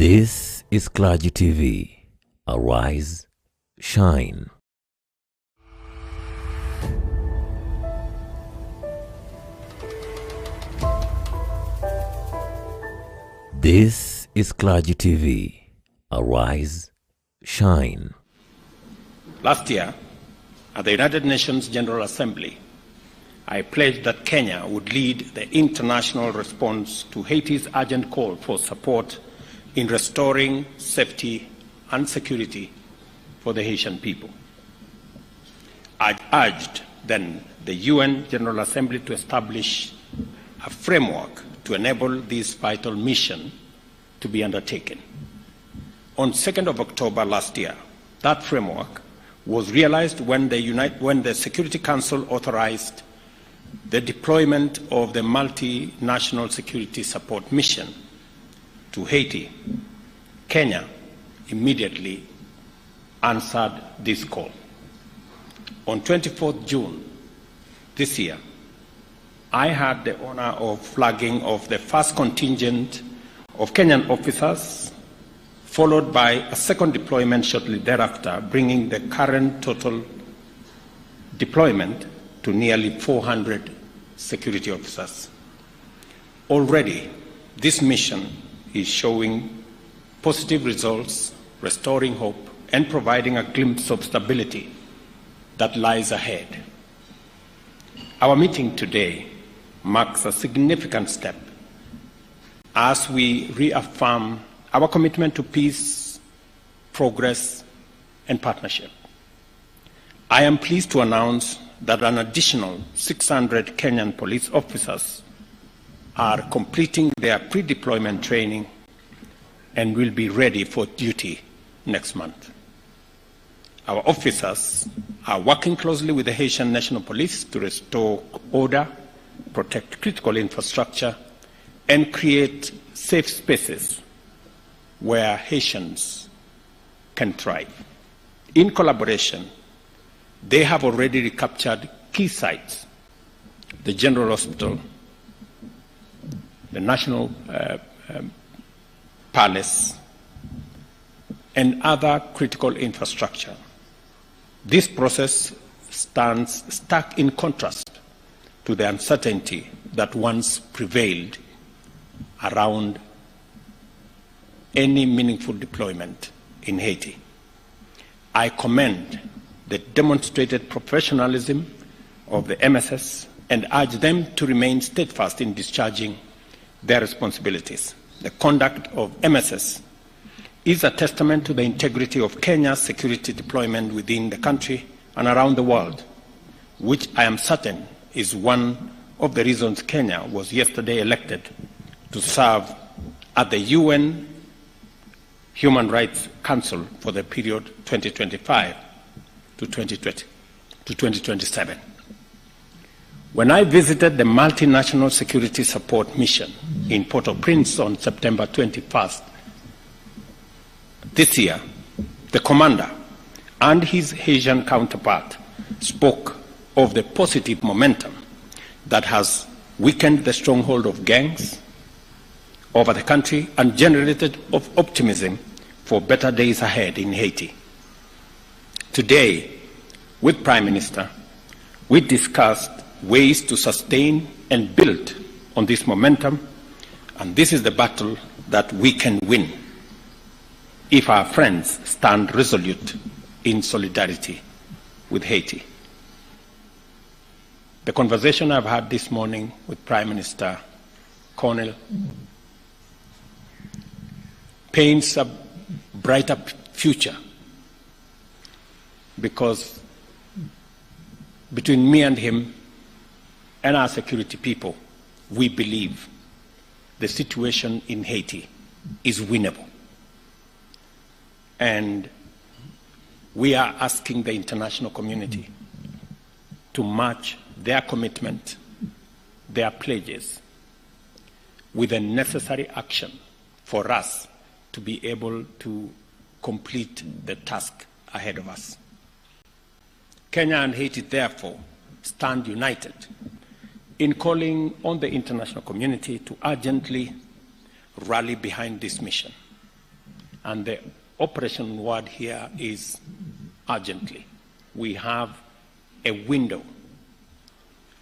This is Clergy TV. Arise, shine. This is Clergy TV. Arise, shine. Last year, at the United Nations General Assembly, I pledged that Kenya would lead the international response to Haiti's urgent call for support in restoring safety and security for the Haitian people. I urged then the UN General Assembly to establish a framework to enable this vital mission to be undertaken. On 2nd of October last year, that framework was realized when the Security Council authorized the deployment of the multinational security support mission to Haiti. Kenya immediately answered this call. On 24th June this year, I had the honor of flagging of the first contingent of Kenyan officers, followed by a second deployment shortly thereafter, bringing the current total deployment to nearly 400 security officers. Already, this mission is showing positive results, restoring hope, and providing a glimpse of stability that lies ahead. Our meeting today marks a significant step as we reaffirm our commitment to peace, progress, and partnership. I am pleased to announce that an additional 600 Kenyan police officers are completing their pre-deployment training and will be ready for duty next month. Our officers are working closely with the Haitian National Police to restore order, protect critical infrastructure, and create safe spaces where Haitians can thrive. In collaboration, they have already recaptured key sites: the General Hospital, the National Palace, and other critical infrastructure. This process stands stark in contrast to the uncertainty that once prevailed around any meaningful deployment in Haiti. I commend the demonstrated professionalism of the MSS and urge them to remain steadfast in discharging their responsibilities. The conduct of MSS is a testament to the integrity of Kenya's security deployment within the country and around the world, which I am certain is one of the reasons Kenya was yesterday elected to serve at the UN Human Rights Council for the period 2025 to 2027. When I visited the multinational security support mission in Port-au-Prince on September 21st this year, the commander and his Haitian counterpart spoke of the positive momentum that has weakened the stronghold of gangs over the country and generated optimism for better days ahead in Haiti. Today, with Prime Minister, we discussed ways to sustain and build on this momentum, and this is the battle that we can win if our friends stand resolute in solidarity with Haiti. The conversation I've had this morning with Prime Minister Cornel paints a brighter future, because between me and him and our security people, we believe the situation in Haiti is winnable. And we are asking the international community to match their commitment, their pledges, with the necessary action for us to be able to complete the task ahead of us. Kenya and Haiti, therefore, stand united in calling on the international community to urgently rally behind this mission. And the operation word here is urgently. We have a window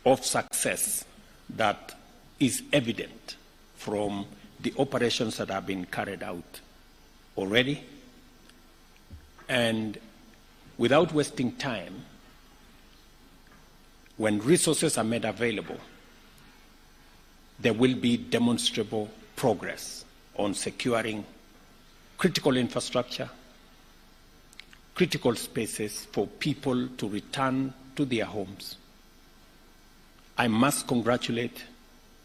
of success that is evident from the operations that have been carried out already. And without wasting time, when resources are made available, there will be demonstrable progress on securing critical infrastructure, critical spaces for people to return to their homes. I must congratulate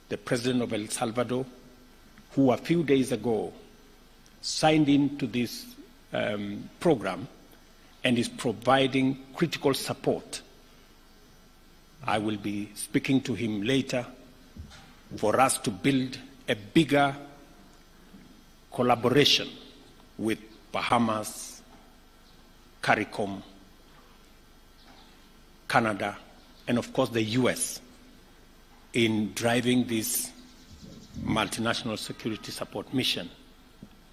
the President of El Salvador, who a few days ago signed into this program and is providing critical support. I will be speaking to him later for us to build a bigger collaboration with Bahamas, CARICOM, Canada, and of course the US in driving this multinational security support mission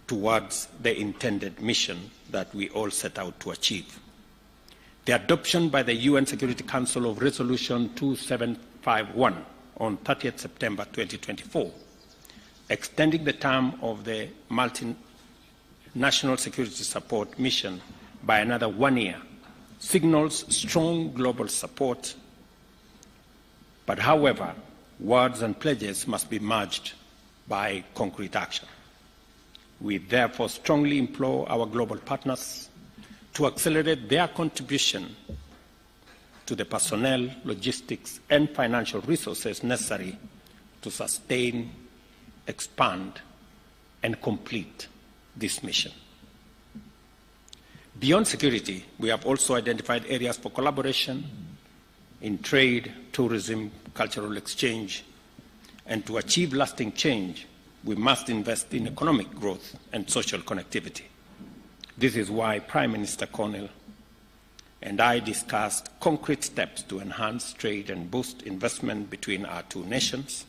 towards the intended mission that we all set out to achieve. The adoption by the UN Security Council of Resolution 2751 on 30th September 2024, extending the term of the multinational security support mission by another 1 year, signals strong global support. But however, words and pledges must be merged by concrete action. We therefore strongly implore our global partners to accelerate their contribution to the personnel, logistics, and financial resources necessary to sustain, expand, and complete this mission. Beyond security, we have also identified areas for collaboration in trade, tourism, cultural exchange, and to achieve lasting change, we must invest in economic growth and social connectivity. This is why Prime Minister Cornell and I discussed concrete steps to enhance trade and boost investment between our two nations.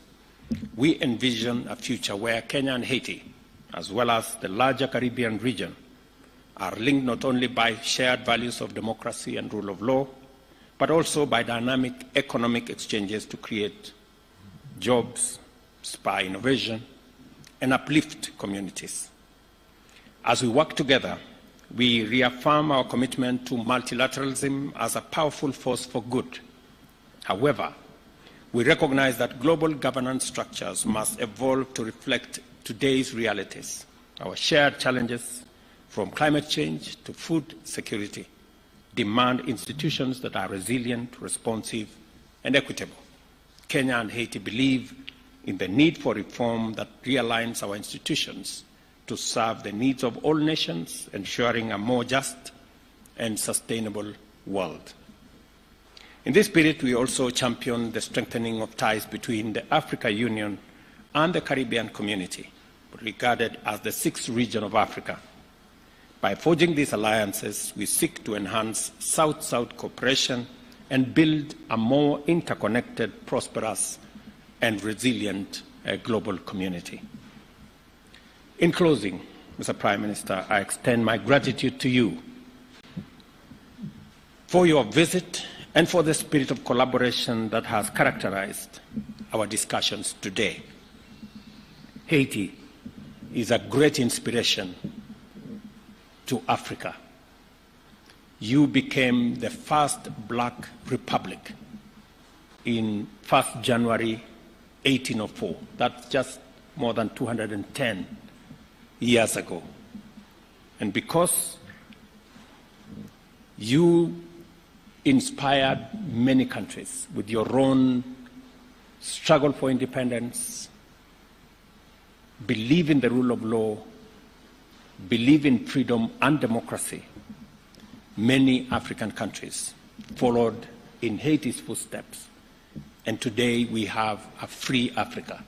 We envision a future where Kenya and Haiti, as well as the larger Caribbean region, are linked not only by shared values of democracy and rule of law, but also by dynamic economic exchanges to create jobs, spur innovation, and uplift communities. As we work together, we reaffirm our commitment to multilateralism as a powerful force for good. However, we recognize that global governance structures must evolve to reflect today's realities. Our shared challenges, from climate change to food security, demand institutions that are resilient, responsive, and equitable. Kenya and Haiti believe in the need for reform that realigns our institutions to serve the needs of all nations, ensuring a more just and sustainable world. In this spirit, we also champion the strengthening of ties between the African Union and the Caribbean community, regarded as the sixth region of Africa. By forging these alliances, we seek to enhance South-South cooperation and build a more interconnected, prosperous, and resilient global community. In closing, Mr. Prime Minister, I extend my gratitude to you for your visit and for the spirit of collaboration that has characterized our discussions today. Haiti is a great inspiration to Africa. You became the first black republic in 1st January 1804. That's just more than 210 years ago. And because you inspired many countries with your own struggle for independence, believe in the rule of law, believe in freedom and democracy, many African countries followed in Haiti's footsteps. And today we have a free Africa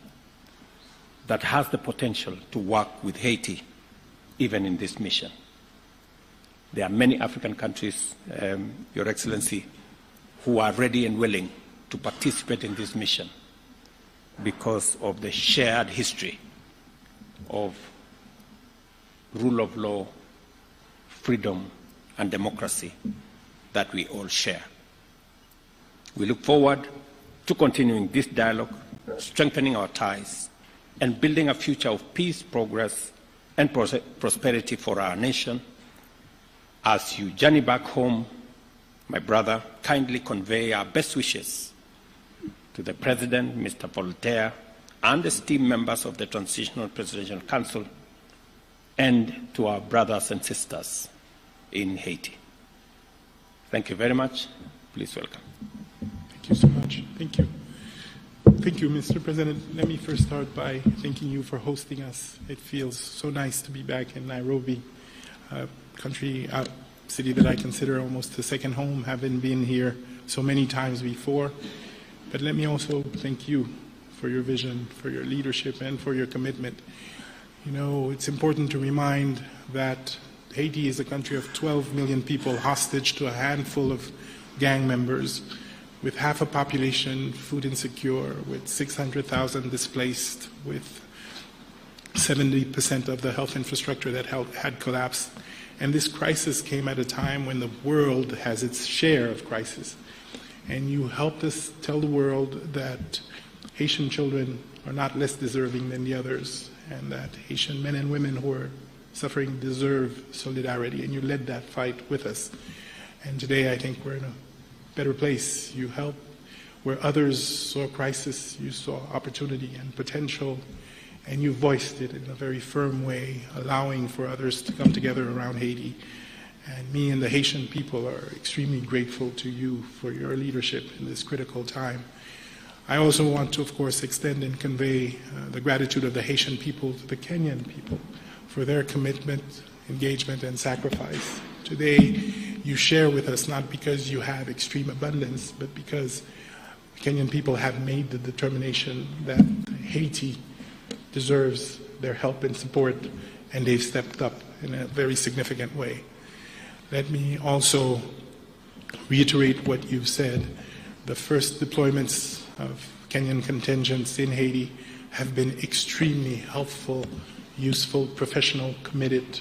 that has the potential to work with Haiti, even in this mission. There are many African countries, Your Excellency, who are ready and willing to participate in this mission because of the shared history of rule of law, freedom, and democracy that we all share. We look forward to continuing this dialogue, strengthening our ties, and building a future of peace, progress, and prosperity for our nation. As you journey back home, my brother, kindly convey our best wishes to the President, Mr. Voltaire, and esteemed members of the Transitional Presidential Council, and to our brothers and sisters in Haiti. Thank you very much. Please welcome. Thank you so much. Thank you. Thank you, Mr. President. Let me first start by thanking you for hosting us. It feels so nice to be back in Nairobi, a city that I consider almost a second home, having been here so many times before. But let me also thank you for your vision, for your leadership, and for your commitment. You know, it's important to remind that Haiti is a country of 12 million people hostage to a handful of gang members, with half a population food insecure, with 600,000 displaced, with 70% of the health infrastructure that had collapsed. And this crisis came at a time when the world has its share of crisis. And you helped us tell the world that Haitian children are not less deserving than the others, and that Haitian men and women who are suffering deserve solidarity, and you led that fight with us. And today I think we're in a better place. You helped where others saw crisis, you saw opportunity and potential, and you voiced it in a very firm way, allowing for others to come together around Haiti. And me and the Haitian people are extremely grateful to you for your leadership in this critical time. I also want to, of course, extend and convey the gratitude of the Haitian people to the Kenyan people for their commitment, engagement, and sacrifice. Today, you share with us not because you have extreme abundance, but because Kenyan people have made the determination that Haiti deserves their help and support, and they've stepped up in a very significant way. Let me also reiterate what you've said. The first deployments of Kenyan contingents in Haiti have been extremely helpful, useful, professional, committed.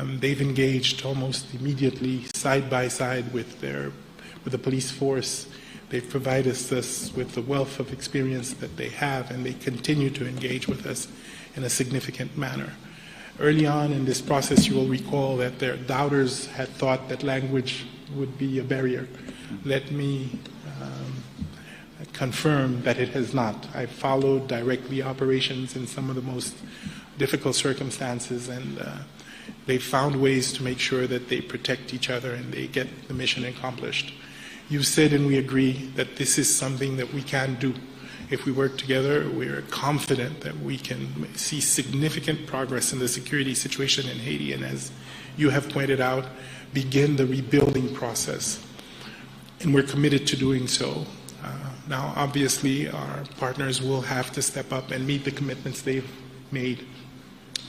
They've engaged almost immediately, side by side with the police force. They've provided us with the wealth of experience that they have, and they continue to engage with us in a significant manner. Early on in this process, you will recall that their doubters had thought that language would be a barrier. Let me confirm that it has not. I followed directly operations in some of the most difficult circumstances, and they found ways to make sure that they protect each other and they get the mission accomplished. You said, and we agree, that this is something that we can do. If we work together, we're confident that we can see significant progress in the security situation in Haiti, and as you have pointed out, begin the rebuilding process. And we're committed to doing so. Now, obviously, our partners will have to step up and meet the commitments they've made,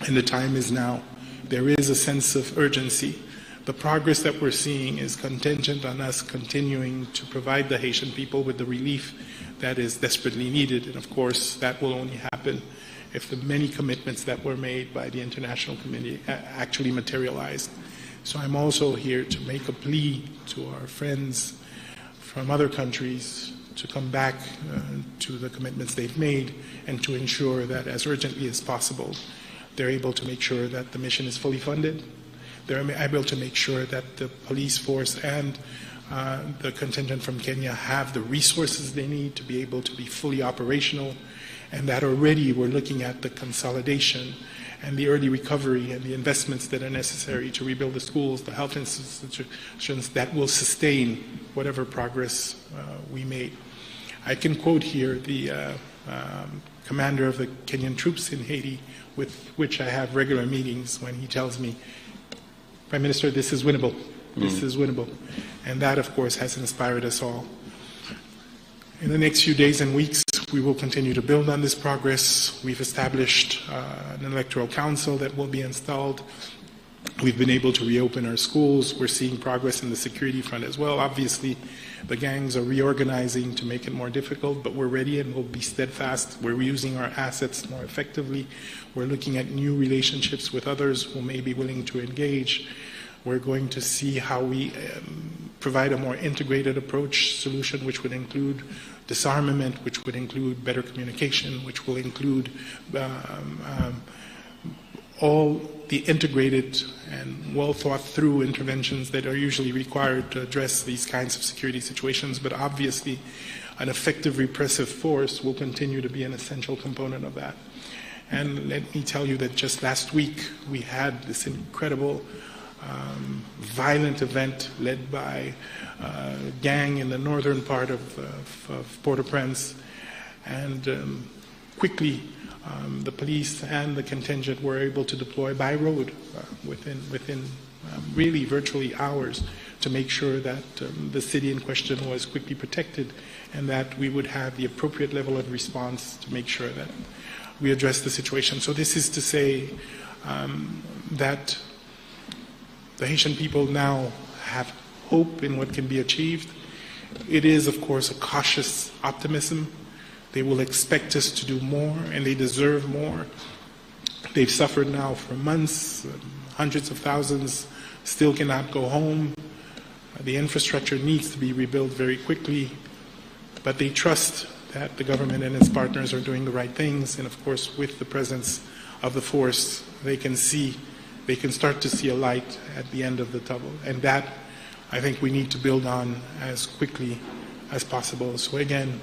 and the time is now. There is a sense of urgency. The progress that we're seeing is contingent on us continuing to provide the Haitian people with the relief that is desperately needed, and of course, that will only happen if the many commitments that were made by the international community actually materialized. So I'm also here to make a plea to our friends from other countries to come back to the commitments they've made and to ensure that as urgently as possible, they're able to make sure that the mission is fully funded. They're able to make sure that the police force and the contingent from Kenya have the resources they need to be able to be fully operational, and that already we're looking at the consolidation and the early recovery and the investments that are necessary to rebuild the schools, the health institutions that will sustain whatever progress we made. I can quote here the commander of the Kenyan troops in Haiti, with which I have regular meetings, when he tells me, Prime Minister, this is winnable. This is winnable. And that, of course, has inspired us all. In the next few days and weeks, we will continue to build on this progress. We've established an electoral council that will be installed. We've been able to reopen our schools. We're seeing progress in the security front as well. Obviously, the gangs are reorganizing to make it more difficult, but we're ready and we'll be steadfast. We're using our assets more effectively. We're looking at new relationships with others who may be willing to engage. We're going to see how we provide a more integrated approach solution, which would include disarmament, which would include better communication, which will include all the integrated and well thought through interventions that are usually required to address these kinds of security situations. But obviously, an effective repressive force will continue to be an essential component of that. And let me tell you that just last week we had this incredible violent event led by a gang in the northern part of Port-au-Prince, and quickly the police and the contingent were able to deploy by road within really virtually hours to make sure that the city in question was quickly protected and that we would have the appropriate level of response to make sure that we address the situation. So this is to say that the Haitian people now have hope in what can be achieved. It is, of course, a cautious optimism. They will expect us to do more, and they deserve more. They've suffered now for months. Hundreds of thousands still cannot go home. The infrastructure needs to be rebuilt very quickly, but they trust that the government and its partners are doing the right things, and of course, with the presence of the force, they can start to see a light at the end of the tunnel, and that I think we need to build on as quickly as possible. So again,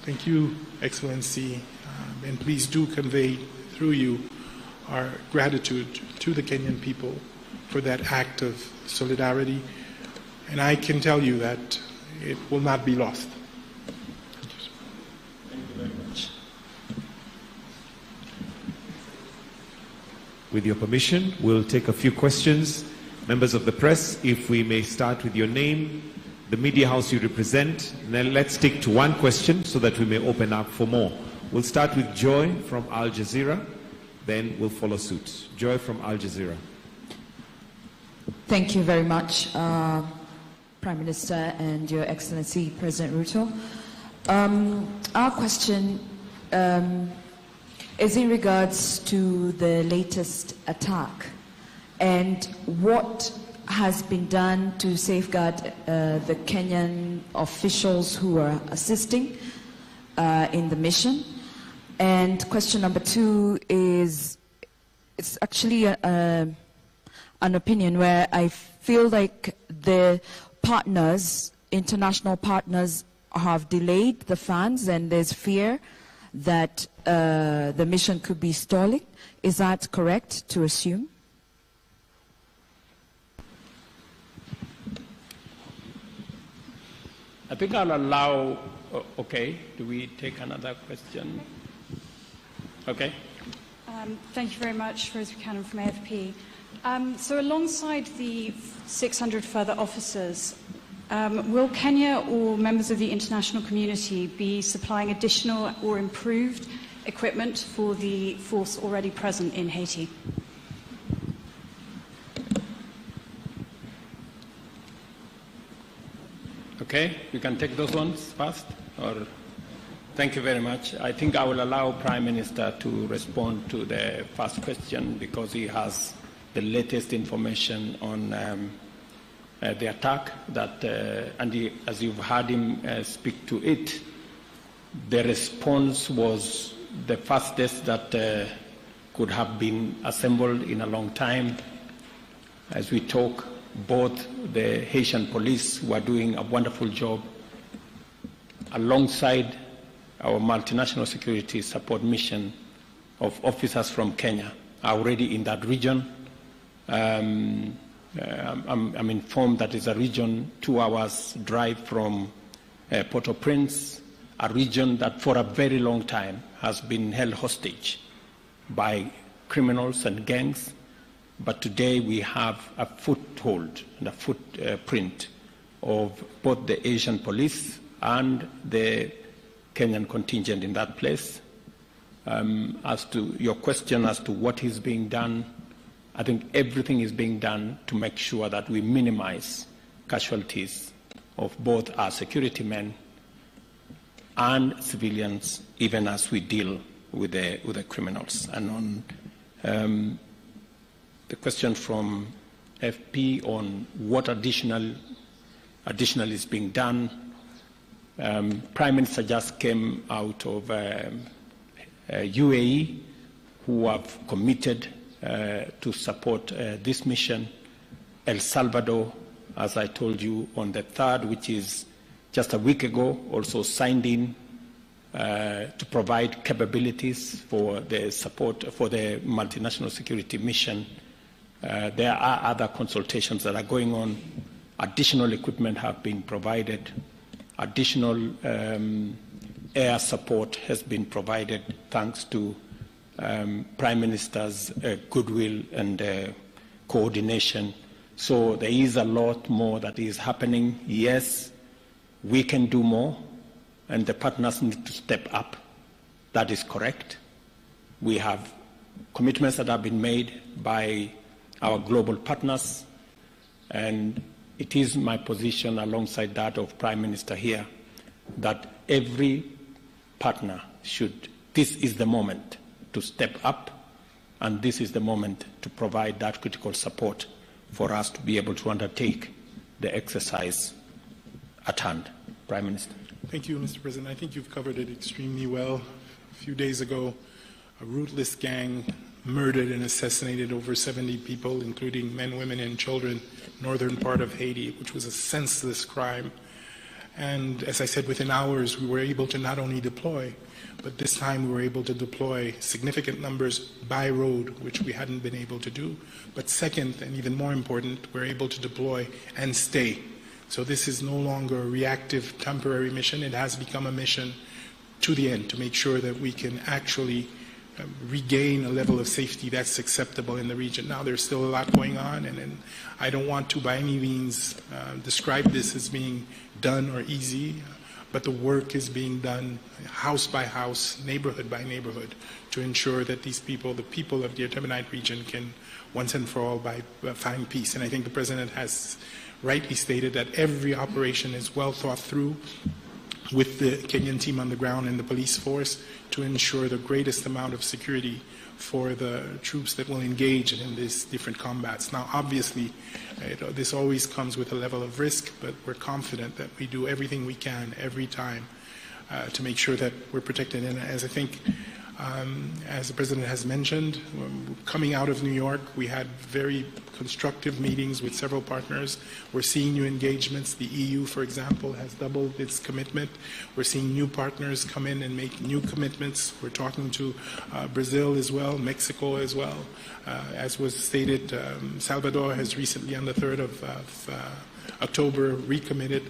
thank you, Excellency, and please do convey through you our gratitude to the Kenyan people for that act of solidarity, and I can tell you that it will not be lost. Thank you very much. With your permission, we'll take a few questions. Members of the press, if we may start with your name, the media house you represent, and then let's stick to one question so that we may open up for more. We'll start with Joy from Al Jazeera, then we'll follow suit. Joy from Al Jazeera. Thank you very much, Prime Minister and Your Excellency President Ruto. Our question is in regards to the latest attack and what has been done to safeguard the Kenyan officials who are assisting in the mission. And question number two is, it's actually an opinion where I feel like the partners, international partners, have delayed the funds and there's fear that the mission could be stalling. Is that correct to assume? I think I'll allow, okay, do we take another question? Okay. Thank you very much, Rose Buchanan from AFP. So alongside the 600 further officers, will Kenya or members of the international community be supplying additional or improved equipment for the force already present in Haiti? Okay, you can take those ones first, or thank you very much. I think I will allow Prime Minister to respond to the first question because he has the latest information on the attack that, and as you've heard him speak to it, the response was the fastest that could have been assembled in a long time. As we talk, both the Haitian police, who are doing a wonderful job, alongside our multinational security support mission of officers from Kenya, are already in that region. I'm informed that it's a region 2 hours drive from Port-au-Prince, a region that for a very long time has been held hostage by criminals and gangs. But today we have a foothold and a footprint of both the Asian police and the Kenyan contingent in that place. As to your question as to what is being done, I think everything is being done to make sure that we minimize casualties of both our security men and civilians, even as we deal with the criminals. And on the question from FP on what additional is being done, Prime Minister just came out of UAE, who have committed to support this mission. El Salvador, as I told you, on the 3rd, which is just a week ago, also signed in to provide capabilities for the support for the multinational security mission. There are other consultations that are going on. Additional equipment have been provided. Additional air support has been provided thanks to Prime Minister's goodwill and coordination. So there is a lot more that is happening. Yes, we can do more, and the partners need to step up. That is correct. We have commitments that have been made by our global partners, and it is my position, alongside that of Prime Minister here, that every partner should, this is the moment to step up, and this is the moment to provide that critical support for us to be able to undertake the exercise at hand. Prime Minister. Thank you, Mr. President. I think you've covered it extremely well. A few days ago, a ruthless gang murdered and assassinated over 70 people, including men, women, and children, northern part of Haiti, which was a senseless crime. And as I said, within hours, we were able to not only deploy, but this time we were able to deploy significant numbers by road, which we hadn't been able to do. But second, and even more important, we're able to deploy and stay. So this is no longer a reactive, temporary mission. It has become a mission to the end, to make sure that we can actually regain a level of safety that's acceptable in the region. Now, there's still a lot going on, and I don't want to by any means describe this as being done or easy, but the work is being done house by house, neighborhood by neighborhood, to ensure that these people, the people of the Artemonite region, can once and for all find peace. And I think the President has rightly stated that every operation is well thought through with the Kenyan team on the ground and the police force to ensure the greatest amount of security for the troops that will engage in these different combats. Now, obviously, this always comes with a level of risk, but we're confident that we do everything we can every time to make sure that we're protected. And as I think, as the President has mentioned, coming out of New York, we had very constructive meetings with several partners. We're seeing new engagements. The EU, for example, has doubled its commitment. We're seeing new partners come in and make new commitments. We're talking to Brazil as well, Mexico as well. As was stated, Salvador has recently, on the 3rd of October, recommitted.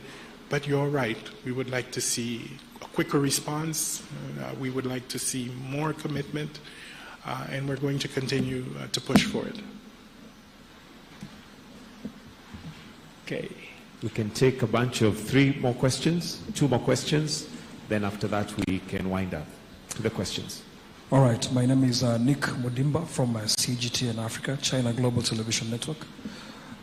But you're right, we would like to see a quicker response. We would like to see more commitment, and we're going to continue to push for it. Okay. We can take a bunch of 2 more questions, then after that we can wind up to the questions. All right, my name is Nick Mudimba from CGT in Africa, China Global Television Network.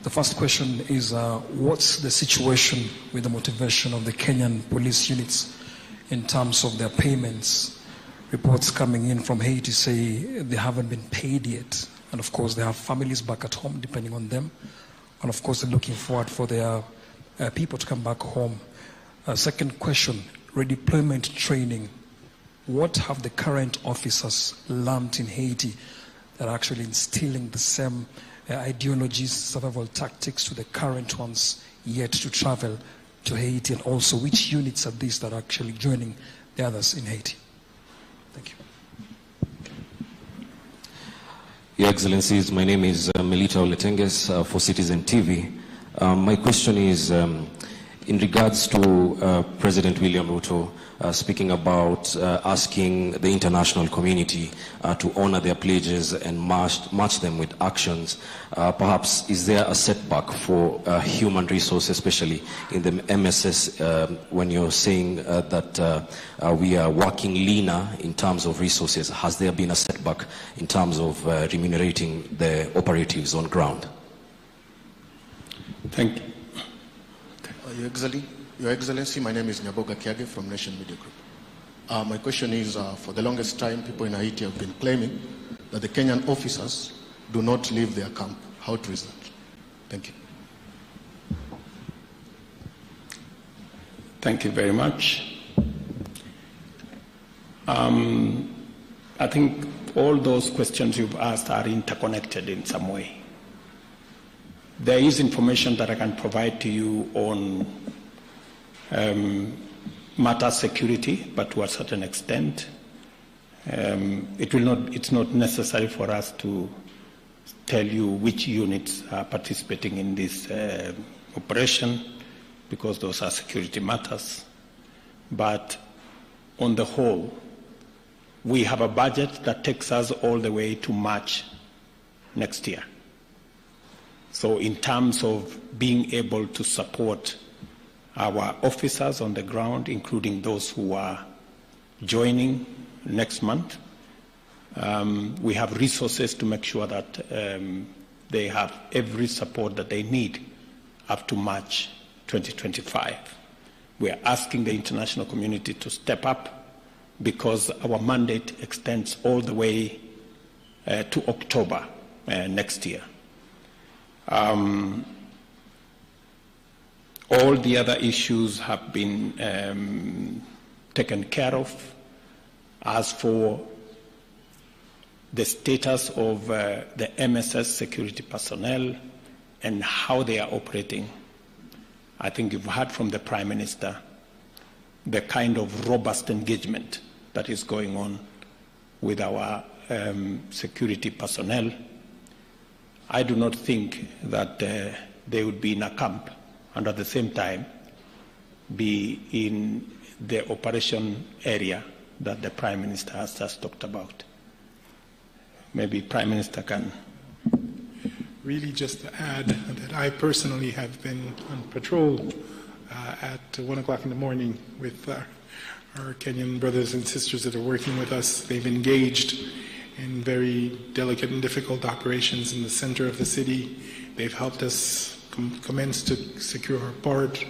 The first question is, what's the situation with the motivation of the Kenyan police units in terms of their payments? Reports coming in from Haiti say they haven't been paid yet. And of course, they have families back at home, depending on them. And of course, they're looking forward for their people to come back home. Second question, redeployment training. What have the current officers learned in Haiti that are actually instilling the same ideologies, survival tactics to the current ones yet to travel to Haiti? And also, which units are these that are actually joining the others in Haiti? Thank you. Your Excellencies, my name is Melita Oletenges for Citizen TV. My question is, In regards to President William Ruto speaking about asking the international community to honor their pledges and match them with actions, perhaps is there a setback for human resources, especially in the MSS, when you're saying that we are working leaner in terms of resources? Has there been a setback in terms of remunerating the operatives on ground? Thank you. Your Excellency, my name is Nyaboga Kiage from Nation Media Group. My question is, for the longest time, people in Haiti have been claiming that the Kenyan officers do not leave their camp. How true is that? Thank you. Thank you very much. I think all those questions you've asked are interconnected in some way. There is information that I can provide to you on matter security, but to a certain extent. It's not necessary for us to tell you which units are participating in this operation, because those are security matters. But on the whole, we have a budget that takes us all the way to March next year. So in terms of being able to support our officers on the ground, including those who are joining next month, we have resources to make sure that they have every support that they need up to March 2025. We are asking the international community to step up because our mandate extends all the way to October next year. All the other issues have been taken care of. As for the status of the MSS security personnel and how they are operating, I think you've heard from the Prime Minister the kind of robust engagement that is going on with our security personnel. I do not think that they would be in a camp and at the same time be in the operation area that the Prime Minister has just talked about. Maybe Prime Minister can. Really just to add that I personally have been on patrol at 1 o'clock in the morning with our Kenyan brothers and sisters that are working with us. They've engaged in very delicate and difficult operations in the center of the city. They've helped us commence to secure our port.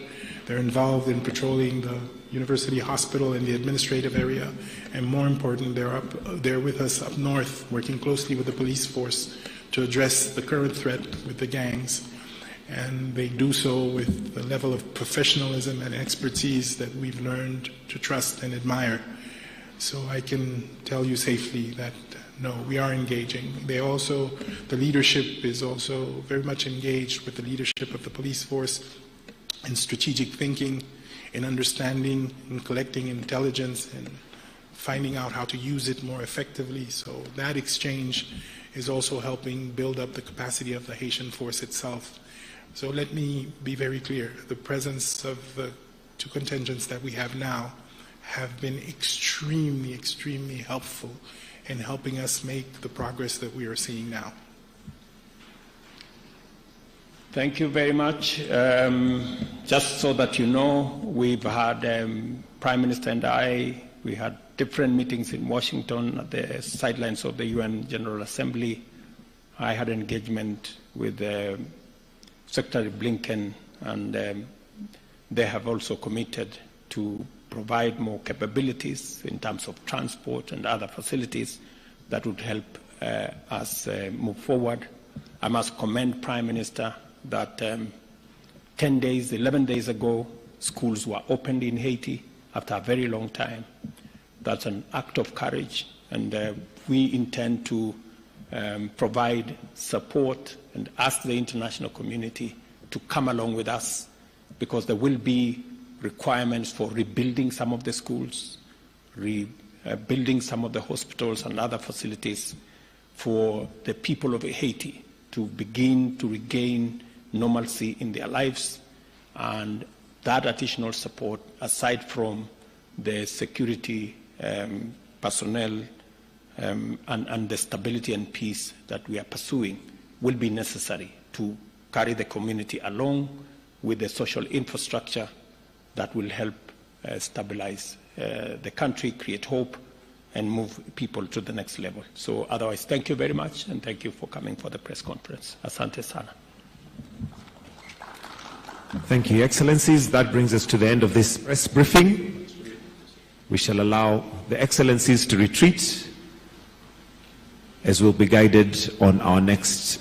They're involved in patrolling the university hospital and the administrative area. And more important, they're with us up north, working closely with the police force to address the current threat with the gangs. And they do so with the level of professionalism and expertise that we've learned to trust and admire. So I can tell you safely that no, we are engaging. The leadership is also very much engaged with the leadership of the police force in strategic thinking, in understanding, in collecting intelligence, and finding out how to use it more effectively. So that exchange is also helping build up the capacity of the Haitian force itself. So let me be very clear. The presence of the two contingents that we have now have been extremely, extremely helpful in helping us make the progress that we are seeing now. Thank you very much. Just so that you know, we've had Prime Minister and I, we had different meetings in Washington at the sidelines of the UN General Assembly. I had engagement with Secretary Blinken, and they have also committed to provide more capabilities in terms of transport and other facilities that would help us move forward. I must commend Prime Minister that 11 days ago, schools were opened in Haiti after a very long time. That's an act of courage, and we intend to provide support and ask the international community to come along with us, because there will be requirements for rebuilding some of the schools, rebuilding some of the hospitals and other facilities for the people of Haiti to begin to regain normalcy in their lives. And that additional support, aside from the security personnel and the stability and peace that we are pursuing, will be necessary to carry the community along with the social infrastructure that will help stabilize the country, create hope, and move people to the next level. So otherwise, thank you very much, and thank you for coming for the press conference. Asante sana. Thank you, Excellencies. That brings us to the end of this press briefing. We shall allow the Excellencies to retreat as we'll be guided on our next